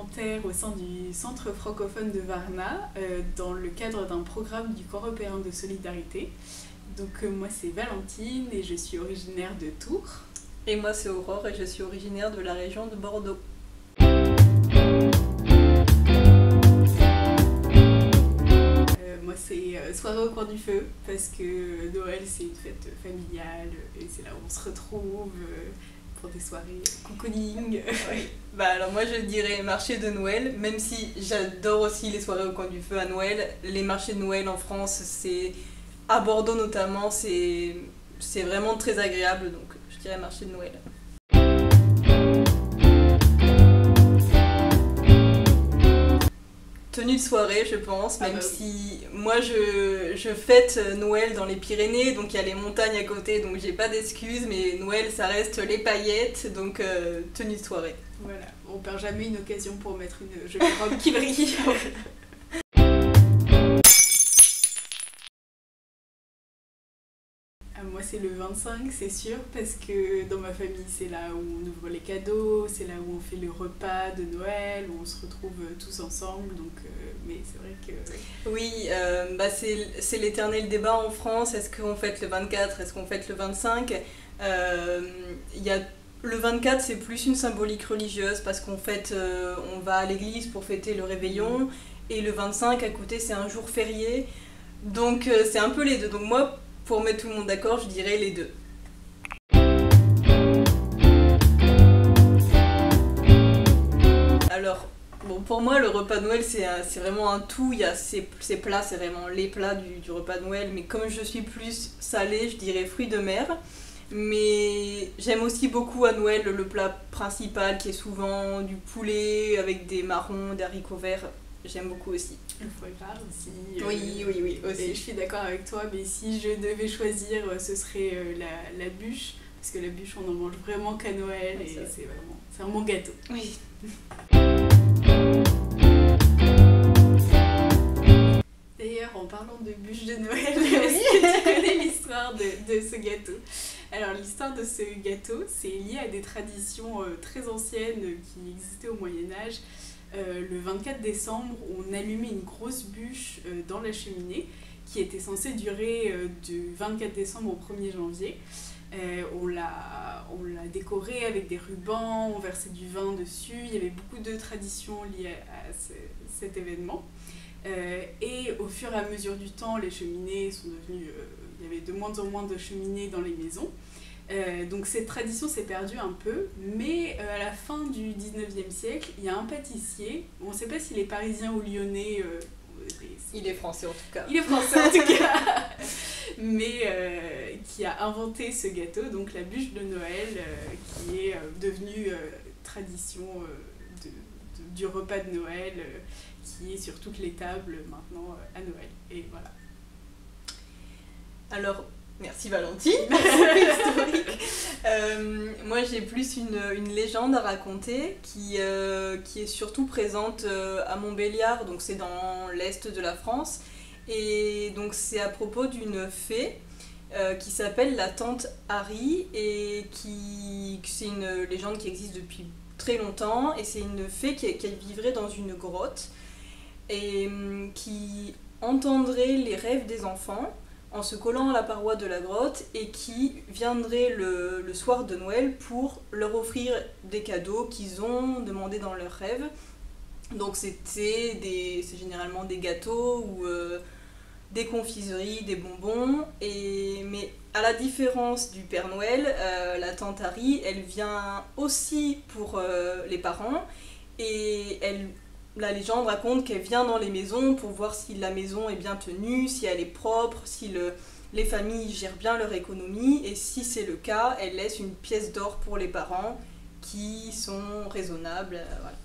parlementaire au sein du Centre francophone de Varna dans le cadre d'un programme du Corps européen de solidarité. Donc moi c'est Valentine et je suis originaire de Tours. Et moi c'est Aurore et je suis originaire de la région de Bordeaux. Moi c'est soirée au coin du feu parce que Noël c'est une fête familiale et c'est là où on se retrouve pour des soirées cocooning. Oui. Bah alors moi je dirais marché de Noël, même si j'adore aussi les soirées au coin du feu à Noël. Les marchés de Noël en France, c'est à Bordeaux notamment, c'est vraiment très agréable, donc je dirais marché de Noël. Tenue de soirée, je pense, même si moi je fête Noël dans les Pyrénées, donc il y a les montagnes à côté, donc j'ai pas d'excuses, mais Noël ça reste les paillettes, donc tenue de soirée. Voilà, on perd jamais une occasion pour mettre une jolie robe qui brille. Moi c'est le 25 c'est sûr parce que dans ma famille c'est là où on ouvre les cadeaux, c'est là où on fait le repas de Noël, où on se retrouve tous ensemble, donc mais c'est vrai que... Oui, c'est l'éternel débat en France, est-ce qu'on fête le 24, est-ce qu'on fête le 25 Le 24 c'est plus une symbolique religieuse parce qu'on fête, on va à l'église pour fêter le réveillon, et le 25 à côté c'est un jour férié, donc c'est un peu les deux, donc moi pour mettre tout le monde d'accord, je dirais les deux. Alors, bon, pour moi, le repas de Noël, c'est vraiment un tout. Il y a ces plats, c'est vraiment les plats du repas de Noël. Mais comme je suis plus salée, je dirais fruits de mer. Mais j'aime aussi beaucoup à Noël le plat principal qui est souvent du poulet avec des marrons, des haricots verts. J'aime beaucoup aussi. Le foie gras aussi. Oui, aussi. Et je suis d'accord avec toi, mais si je devais choisir, ce serait la bûche. Parce que la bûche, on en mange vraiment qu'à Noël et c'est un bon gâteau. Oui. D'ailleurs, en parlant de bûche de Noël, est-ce que tu connais l'histoire de ce gâteau? Alors, l'histoire de ce gâteau, c'est lié à des traditions très anciennes qui existaient au Moyen-Âge. Le 24 décembre, on allumait une grosse bûche dans la cheminée qui était censée durer du 24 décembre au 1er janvier. On l'a décorée avec des rubans, on versait du vin dessus, il y avait beaucoup de traditions liées à cet événement. Et au fur et à mesure du temps, les cheminées sont devenues... il y avait de moins en moins de cheminées dans les maisons. Donc cette tradition s'est perdue un peu, mais à la fin du 19e siècle, il y a un pâtissier, on ne sait pas s'il est parisien ou lyonnais. Il est français en tout cas. Il est français en tout cas, mais qui a inventé ce gâteau, donc la bûche de Noël, qui est devenue tradition du repas de Noël, qui est sur toutes les tables maintenant à Noël. Et voilà. Alors, merci Valentine. Moi j'ai plus une légende à raconter qui est surtout présente à Montbéliard, donc c'est dans l'est de la France, et donc c'est à propos d'une fée qui s'appelle la tante Harry, et c'est une légende qui existe depuis très longtemps, et c'est une fée qui vivrait dans une grotte et qui entendrait les rêves des enfants en se collant à la paroi de la grotte, et qui viendrait le soir de Noël pour leur offrir des cadeaux qu'ils ont demandé dans leurs rêves. Donc c'est généralement des gâteaux ou des confiseries, des bonbons, mais à la différence du Père Noël, la tante Harry, elle vient aussi pour les parents, et la légende raconte qu'elle vient dans les maisons pour voir si la maison est bien tenue, si elle est propre, si les familles gèrent bien leur économie, et si c'est le cas, elle laisse une pièce d'or pour les parents qui sont raisonnables. Voilà.